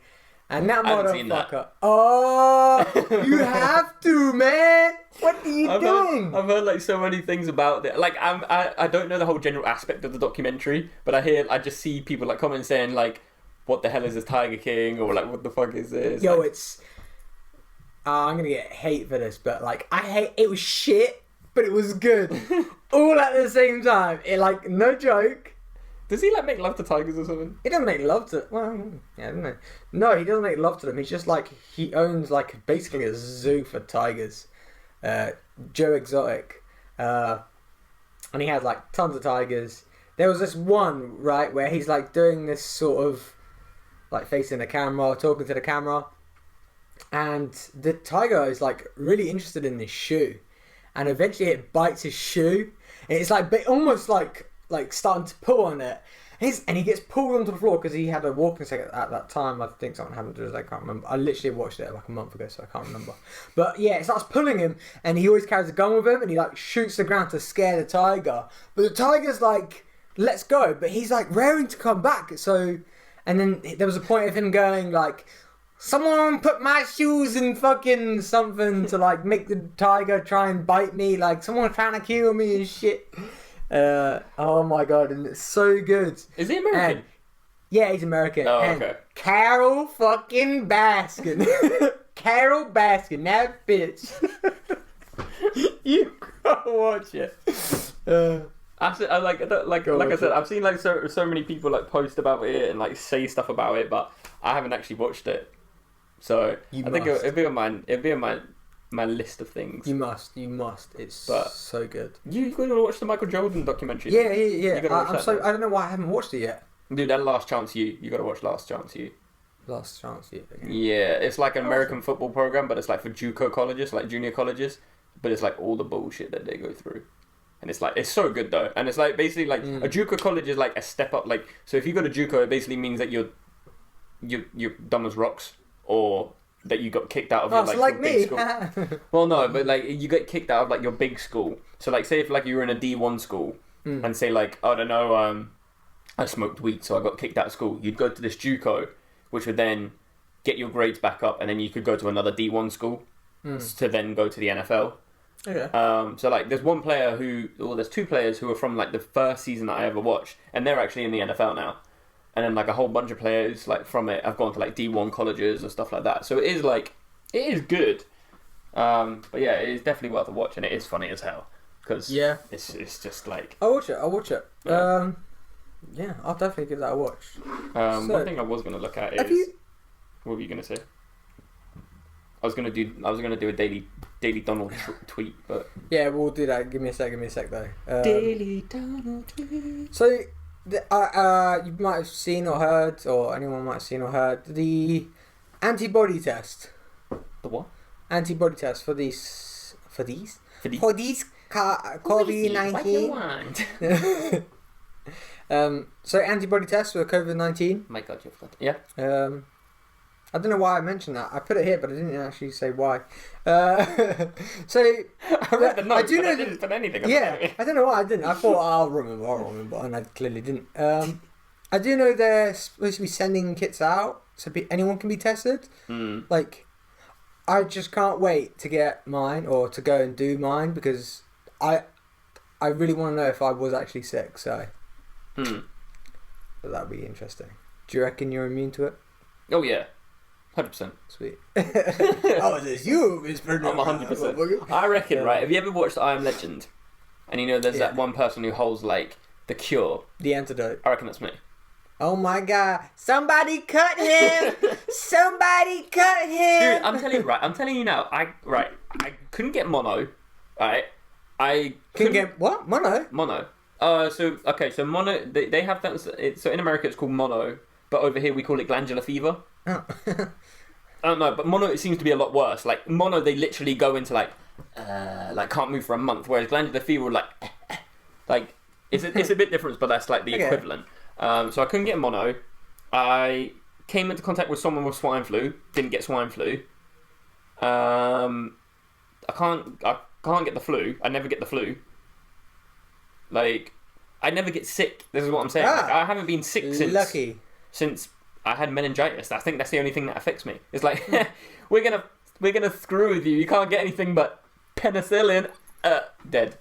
and that motherfucker. Oh, you have to, man. What are you doing? I've heard like so many things about it. Like I don't know the whole general aspect of the documentary, but I just see people like commenting saying like, "What the hell is this Tiger King?" or like, "What the fuck is this?" Yo, like, it's. I'm gonna get hate for this, but like it was shit, but it was good, all at the same time. It like no joke. Does he like make love to tigers or something? He doesn't make love to. Well, yeah, I don't know. No, he doesn't make love to them. He's just like he owns like basically a zoo for tigers. Joe Exotic, and he has like tons of tigers. There was this one right where he's like doing this sort of like facing the camera, talking to the camera, and the tiger is like really interested in this shoe, and eventually it bites his shoe, and it's like almost like starting to pull on it. And he gets pulled onto the floor because he had a walking stick at that time. I think something happened to his leg. I can't remember. I literally watched it like a month ago, so I can't remember. But yeah, it starts pulling him, and he always carries a gun with him, and he like shoots the ground to scare the tiger. But the tiger's like, let's go. But he's like raring to come back. So, and then there was a point of him going like, someone put my shoes in fucking something to like make the tiger try and bite me. Like someone trying to kill me and shit. Oh my god, and it's so good. Is he American? And, yeah, he's American. Oh, and okay. Carol fucking Baskin. Carol Baskin, that bitch. You gotta watch it. I said, I've seen like so many people like post about it and like say stuff about it, but I haven't actually watched it. So I think it'd be on my list of things. You must. It's so good. You going to watch the Michael Jordan documentary? Yeah. You gotta watch that. I don't know why I haven't watched it yet. Dude, that Last Chance You got to watch Last Chance You. Last Chance You. Okay. Yeah, it's like an American football program, but it's like for JUCO colleges, like junior colleges. But it's like all the bullshit that they go through, and it's like it's so good though. And it's like basically like a JUCO college is like a step up. Like so, if you go to JUCO, it basically means that you're dumb as rocks, or that you got kicked out of your big school. Well, no, but like you get kicked out of like your big school. So like say if like you were in a D1 school and say like I don't know, I smoked weed, so I got kicked out of school. You'd go to this JUCO, which would then get your grades back up, and then you could go to another D1 school to then go to the NFL. Okay. So like there's there's two players who are from like the first season that I ever watched, and they're actually in the NFL now. And then like a whole bunch of players like from it have gone to like D1 colleges and stuff like that. So it is good. But yeah, it is definitely worth a watch, and it is funny as hell because it's just like I'll watch it. Yeah, I'll definitely give that a watch. One thing I was gonna look at is what were you gonna say? I was gonna do a daily Donald tweet, but yeah, we'll do that. Give me a sec though. Daily Donald tweet. So. You might have seen or heard, or anyone might have seen or heard, the antibody test. The what? Antibody test for these COVID-19. So antibody test for COVID-19. My God, you've got yeah. I don't know why I mentioned that. I put it here, but I didn't actually say why. So I read the notes, I didn't put anything about it. I don't know why I didn't. I thought I'll remember, and I clearly didn't. I do know they're supposed to be sending kits out so anyone can be tested. Mm. Like, I just can't wait to get mine or to go and do mine because I really want to know if I was actually sick. So, Mm. but that'd be interesting. Do you reckon you're immune to it? Oh yeah, 100%. Sweet. Oh, is this you, Mr. I'm 100%. I reckon, right? Have you ever watched I Am Legend? And you know, there's that one person who holds like the cure. The antidote. I reckon that's me. Oh my god! Somebody cut him! Somebody cut him! Dude, I'm telling you now. I couldn't get mono. Right, I Couldn't get what? Mono? mono. So mono. They have that. So in America it's called mono, but over here we call it glandular fever. Oh. I don't know, but mono it seems to be a lot worse. Like mono, they literally go into like can't move for a month, whereas glandular fever like it's a bit different, but that's like the equivalent. So I couldn't get mono. I came into contact with someone with swine flu. Didn't get swine flu. I can't get the flu. I never get the flu. Like I never get sick. This is what I'm saying. Like, I haven't been sick since I had meningitis. I think that's the only thing that affects me. It's like we're gonna screw with you. You can't get anything but penicillin. Dead.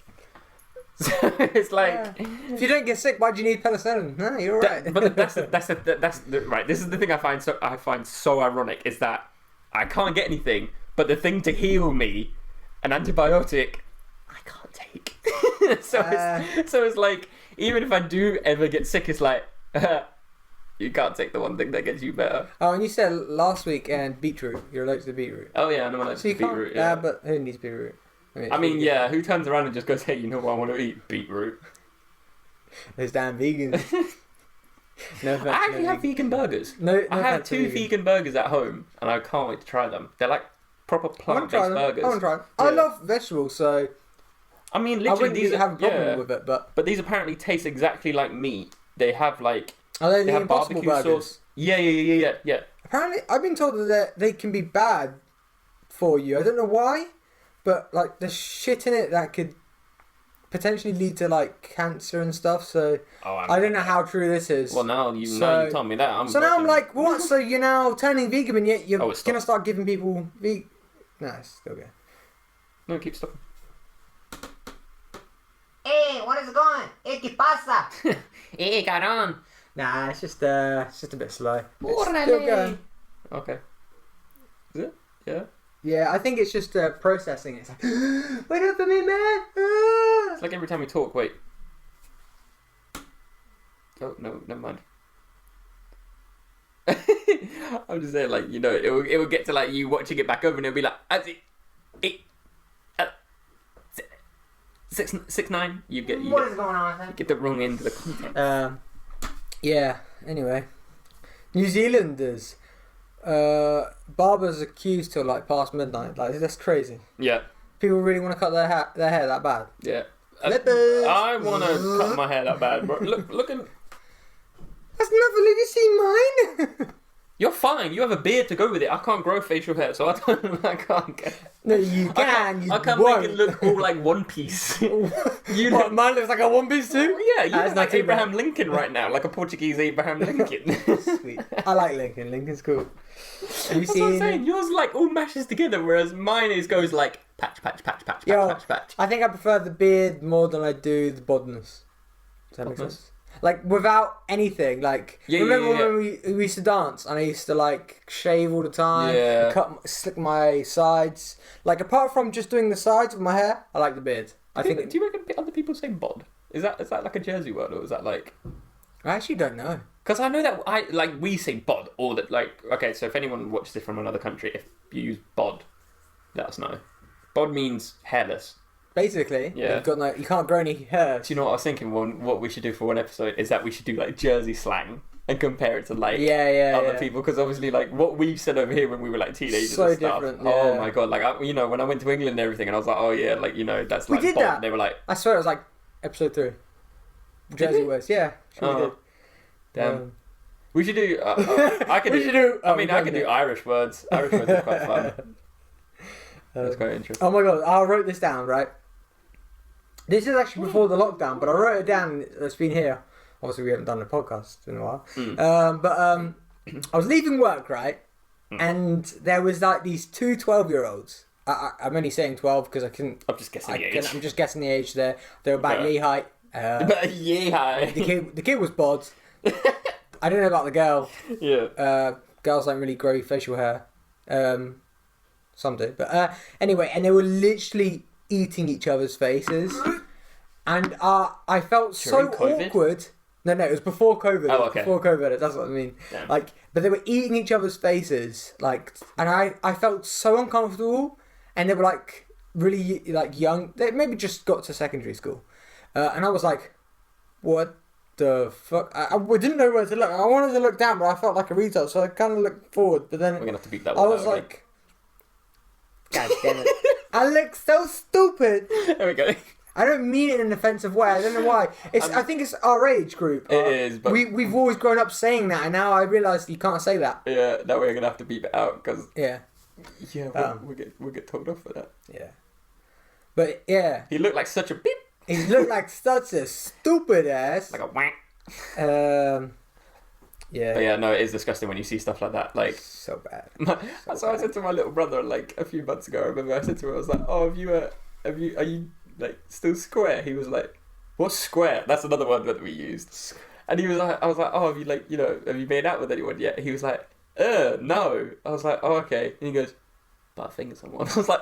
So it's like if you don't get sick, why do you need penicillin? No, you're alright. But that's right. This is the thing I find so ironic is that I can't get anything, but the thing to heal me, an antibiotic, I can't take. so it's like even if I do ever get sick, it's like you can't take the one thing that gets you better. Oh, and you said last week and beetroot. You're allergic to beetroot. Oh yeah, I'm allergic to beetroot. Yeah, but who needs beetroot? I mean, yeah, who turns around and just goes, hey, you know what I want to eat? Beetroot. Those damn vegans. No offense, I actually have vegan burgers. I have 2 vegan burgers at home, and I can't wait to try them. They're like proper plant-based burgers. I want to try them. Yeah. I love vegetables, so... I mean, literally, these have a problem with it, but... But these apparently taste exactly like meat. They have, like... Are they the Impossible burgers? Sauce. Yeah. Apparently, I've been told that they can be bad for you. I don't know why. But like there's shit in it that could potentially lead to like cancer and stuff. So I don't know how true this is. Well, now you told me that. Now I'm like, what? So you're now turning vegan, and yet you're gonna start giving people vegan? No, it's still good. No, keep stopping. Hey, what is going? Hey, ¿qué pasa? Hey, cabrón. Nah, it's just a bit slow. It's still going. Okay. Is it? Yeah. Yeah, I think it's just processing it. It's like, wait up for me, man! It's like every time we talk, wait. Oh, no, never mind. I'm just saying, like, you know, it will get to, like, you watching it back over and it'll be like, 6'9". You get what is going on? You get the wrong end of the content. Yeah, anyway. New Zealanders. Barbers are queues till like past midnight. Like that's crazy. Yeah. People really want to cut their hair that bad. Yeah. I want to cut my hair that bad, bro. Look at. That's nothing. Have you seen mine? You're fine. You have a beard to go with it. I can't grow facial hair, so I can't get. No, you can. I can't make it look all like One Piece. What, mine looks like a One Piece too? Yeah, you look like Abraham Lincoln right now, like a Portuguese Abraham Lincoln. Sweet. I like Lincoln. Lincoln's cool. That's what I'm saying. Yours like all mashes together, whereas mine goes like patch. I think I prefer the beard more than I do the baldness. Does that make sense? Like without anything, like remember when we used to dance and I used to like shave all the time, slick my sides. Like apart from just doing the sides of my hair, I like the beard. Do you reckon other people say bod? Is that like a Jersey word or is that like? I actually don't know. Because I know that we say bod or that like okay. So if anyone watches it from another country, if you use bod, let us know. Bod means hairless. Basically, you can't grow any hair. Do you know what I was thinking? What we should do for one episode is that we should do like Jersey slang and compare it to like other people, because obviously like what we said over here when we were like teenagers so and stuff. Different, Oh my god! Like when I went to England and everything, and I was like, oh yeah, like that's like we did bod. that. They were like, I swear it was like episode 3. Jersey words, yeah. Sure we did. Damn. We should do. I could do Irish words. Irish words are quite fun. That's quite interesting. Oh my god! I wrote this down, right? This is actually before the lockdown, but I wrote it down. It's been here. Obviously, we haven't done a podcast in a while. I was leaving work, right? And there was like these two 12-year-olds. I'm only saying 12 because I couldn't. I'm just guessing the age. I'm just guessing the age there. They were about yay height. Yeah. The kid was bods. I don't know about the girl. Yeah. Girls don't really grow facial hair. Some do. But anyway, and they were literally eating each other's faces. And I felt so awkward. No, it was before COVID. Oh, okay. Before COVID, that's what I mean. Damn. Like, but they were eating each other's faces, like, and I felt so uncomfortable. And they were like really like young. They maybe just got to secondary school, and I was like, "What the fuck?" I didn't know where to look. I wanted to look down, but I felt like a retard, so I kind of looked forward. But then we're gonna have to beat that I one was out, like, "God damn it! I look so stupid." There we go. I don't mean it in an offensive way. I don't know why. I think it's our age group. It is, but we've always grown up saying that, and now I realise you can't say that. yeah, that way we're gonna have to beat it out because Yeah, we get told off for that. yeah. But yeah, He looked like such a beep, he looked like such a stupid ass. like a whack. Yeah. But yeah, no, it is disgusting when you see stuff like that. Like, So bad. so I said to my little brother like a few months ago. I remember I said to him, I was like, "Oh, are you like still square?" He was like, "What's square?" That's another word that we used. And he was like, I was like, "Oh, have you have you made out with anyone yet?" He was like, no. I was like, "Oh, okay." And he goes, "But I think someone." I was like,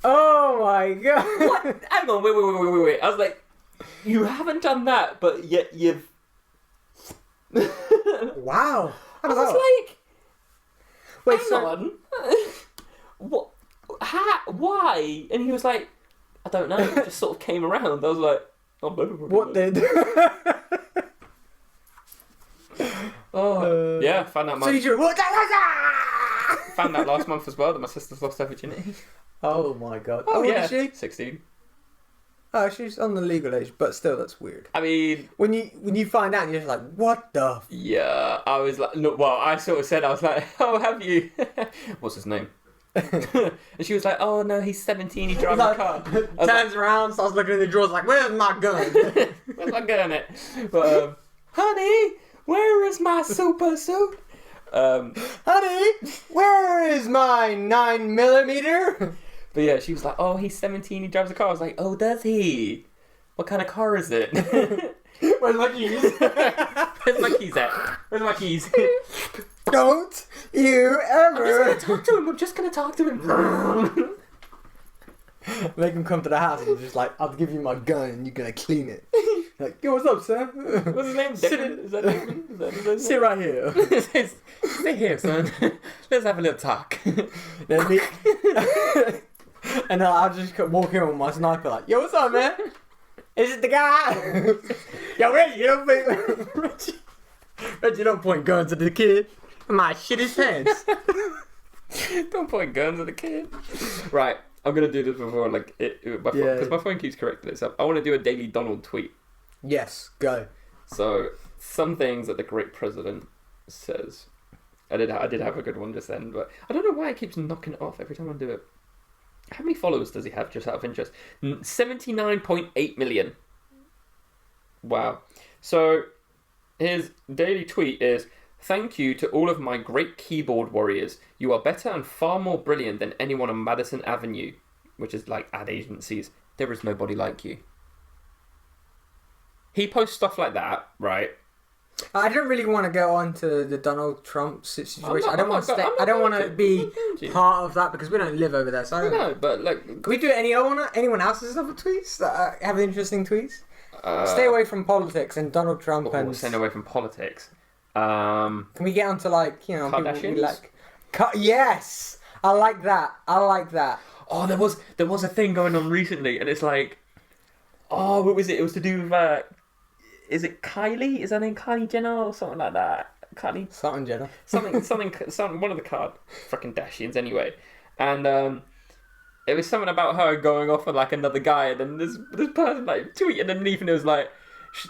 Oh my god. "What? Hang on, wait." I was like, "You haven't done that, but yet you've." Wow. I was like, Wait, hang on. What? Why? And he was like, "I don't know." It just sort of came around. I was like, "Oh, what did? Oh, yeah. Found out So you drew what? found out last month as well that my sister's lost her virginity. Oh my god. Oh, How old yeah, is she? 16. Oh, she's on the legal age, but still, that's weird. I mean, When you find out, you're just like, what the? yeah. I was like, no. Well, I sort of said, I was like, "Oh, have you?" What's his name? And she was like, "Oh no, he's 17. He drives a car." Turns around, starts looking in the drawers, like, "Where's my gun?" Where's my gun at? But honey, where is my super suit? Honey, where is my 9mm? But yeah, she was like, "Oh, he's 17. He drives a car." I was like, "Oh, does he? What kind of car is it?" Where's my keys? Where's my keys at? Where's my keys? Don't you ever I'm just gonna talk to him. make him come to the house and just like, "I'll give you my gun and you're gonna clean it." Like, "Yo, what's up, sir?" What's his name? Declan? Is that Declan? Is that his name? Sit right here. Stay here, son. Let's have a little talk. Then and then I'll just walk in with my sniper like, "Yo, what's up, man? Is it the guy?" Yo, Reggie, don't point guns at the kid. I might shit his pants. Don't point guns at the kid. Right, I'm gonna do this before because my phone keeps correcting itself. I want to do a Daily Donald tweet. Yes, go. So some things that the great president says. I did have a good one just then, but I don't know why it keeps knocking it off every time I do it. How many followers does he have, just out of interest? 79.8 million. Wow. So his daily tweet is, "Thank you to all of my great keyboard warriors. You are better and far more brilliant than anyone on Madison Avenue," which is like ad agencies. "There is nobody like you." He posts stuff like that, right? I don't really want to go on to the Donald Trump situation. I don't want to be part of that because we don't live over there. So I don't know, but like, can we do anyone else's other tweets that have interesting tweets? Stay away from politics and Donald Trump and staying away from politics. Can we get onto Kardashians? people we like? Yes, I like that. Oh, there was a thing going on recently, and it's like, oh, what was it? It was to do with is it Kylie? Is her name Kylie Jenner or something like that? Kylie something Jenner. Something. One of the Kardashians anyway, and it was something about her going off with like another guy, and then this person like tweeted underneath, and it was like,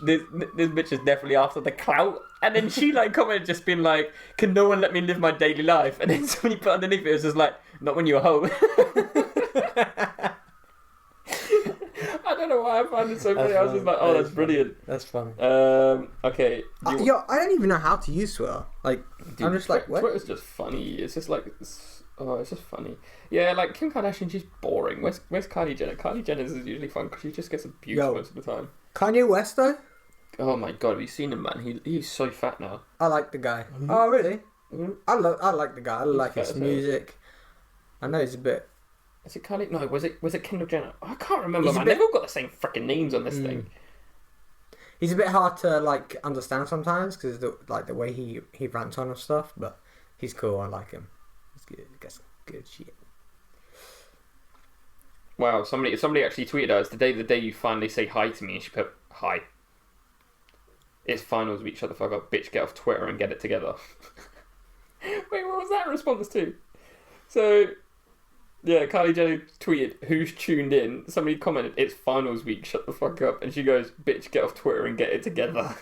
this bitch is definitely after the clout. And then she like commented just being like, "Can no one let me live my daily life?" And then somebody put underneath it was just like, "Not when you're a hoe." I don't know why I found it so funny. I was just like, oh, that's brilliant. That's funny. Okay. I don't even know how to use Twitter. Like, Dude, I'm just like, what? Twitter's just funny. It's just like, it's just funny. Yeah, like Kim Kardashian, she's boring. Where's Kylie Jenner? Kylie Jenner's is usually fun because she just gets abused most of the time. Kanye West though? Oh my god, have you seen him, man? He's so fat now. I like the guy. Oh really? Mm-hmm. I like the guy. I like his music. I know he's a bit. Is it Kylie? No, was it Kendall Jenner? I can't remember, He's man. They've all got the same freaking names on this thing. He's a bit hard to like understand sometimes because the way he rants on and stuff. But he's cool. I like him. He's good. He got some good shit. Wow, somebody actually tweeted us the day you finally say hi to me, and she put hi. It's finals week. Shut the fuck up, bitch. Get off Twitter and get it together. Wait, what was that response to? So. Yeah, Kylie Jenner tweeted, who's tuned in? Somebody commented, it's finals week, shut the fuck up. And she goes, bitch, get off Twitter and get it together.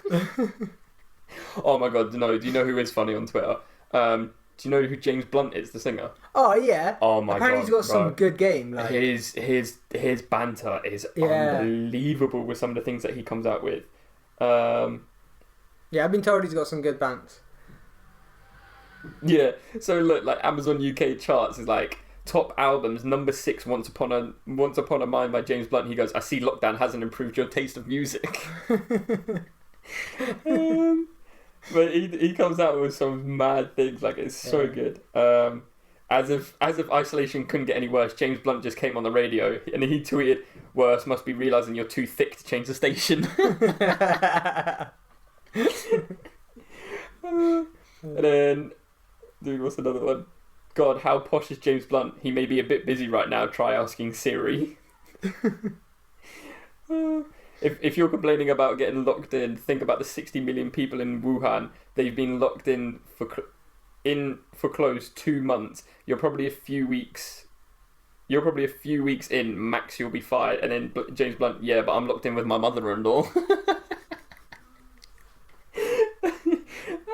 Oh my god, no, do you know who is funny on Twitter? Do you know who James Blunt is, the singer? Oh, yeah. Oh my Apparently god. he's got some good game. Like. His banter is unbelievable with some of the things that he comes out with. Yeah, I've been told he's got some good bants. Yeah, so look, like Amazon UK charts is like, top albums, number 6, Once Upon a Mind by James Blunt. He goes, I see lockdown hasn't improved your taste of music. But he comes out with some mad things, like it's so good. As if isolation couldn't get any worse, James Blunt just came on the radio and he tweeted, worse must be realising you're too thick to change the station. And then, dude, what's another one? God, how posh is James Blunt? He may be a bit busy right now. Try asking Siri. If you're complaining about getting locked in, think about the 60 million people in Wuhan. They've been locked in for close 2 months. You're probably a few weeks in. Max, you'll be fired. And then James Blunt, yeah, but I'm locked in with my mother-in-law.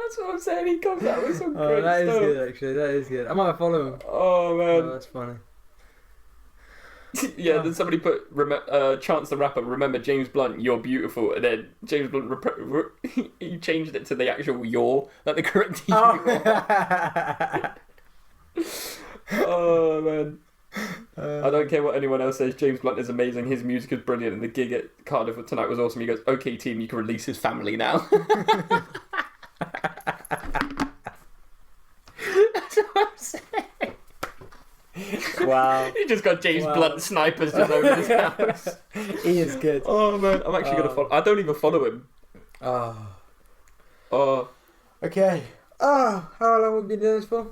That's what I'm saying. He comes out with some great that stuff. is good, actually. That is good. I might follow him. Oh man, that's funny. Yeah, then somebody put Chance the Rapper, remember James Blunt, you're beautiful, and then James Blunt he changed it to the actual "you're," like the correct Oh man, I don't care what anyone else says. James Blunt is amazing. His music is brilliant, and the gig at Cardiff tonight was awesome. He goes, "Okay, team, you can release his family now." That's what I'm saying. Wow. He just got James Blunt snipers just over his house. He is good. Oh man, I'm actually gonna follow. I don't even follow him. Okay. How long have we been doing this for?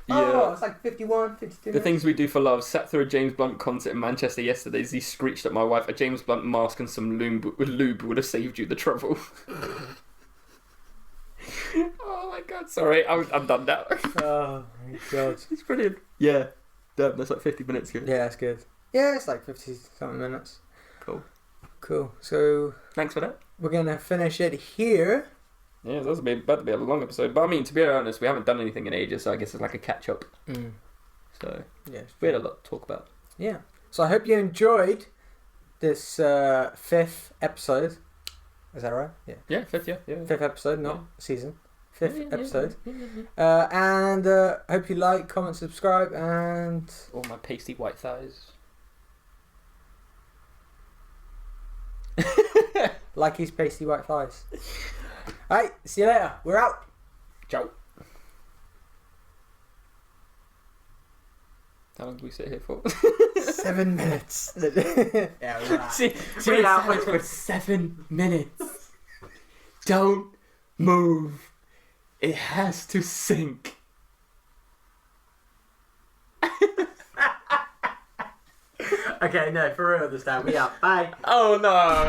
Yeah. It's like 51, 52 The things we do for love. Sat through a James Blunt concert in Manchester yesterday as he screeched at my wife, a James Blunt mask and some lube would have saved you the trouble. Oh my god, sorry, I'm done now. Oh my god. It's brilliant. Yeah. Damn, that's like 50 minutes ago. Yeah, it's good. Yeah, it's like 50 something minutes. Cool. So Thanks for that. we're gonna finish it here. Yeah, that's about to be a long episode. But I mean, to be honest, we haven't done anything in ages, so I guess it's like a catch up. So yeah, we had a lot to talk about. Yeah. So I hope you enjoyed this 5th episode. Is that right? Yeah. Yeah, 5th, yeah. 5th episode, not season. 5th episode. Yeah. And hope you like, comment, subscribe, and All my pasty white thighs. like his pasty white thighs. Alright, see you later. We're out. Ciao. How long do we sit here for? 7 minutes. Yeah, we're out. See it out for 7 minutes. Don't move. It has to sink. Okay, no, for real this time. We out. Bye. Oh no.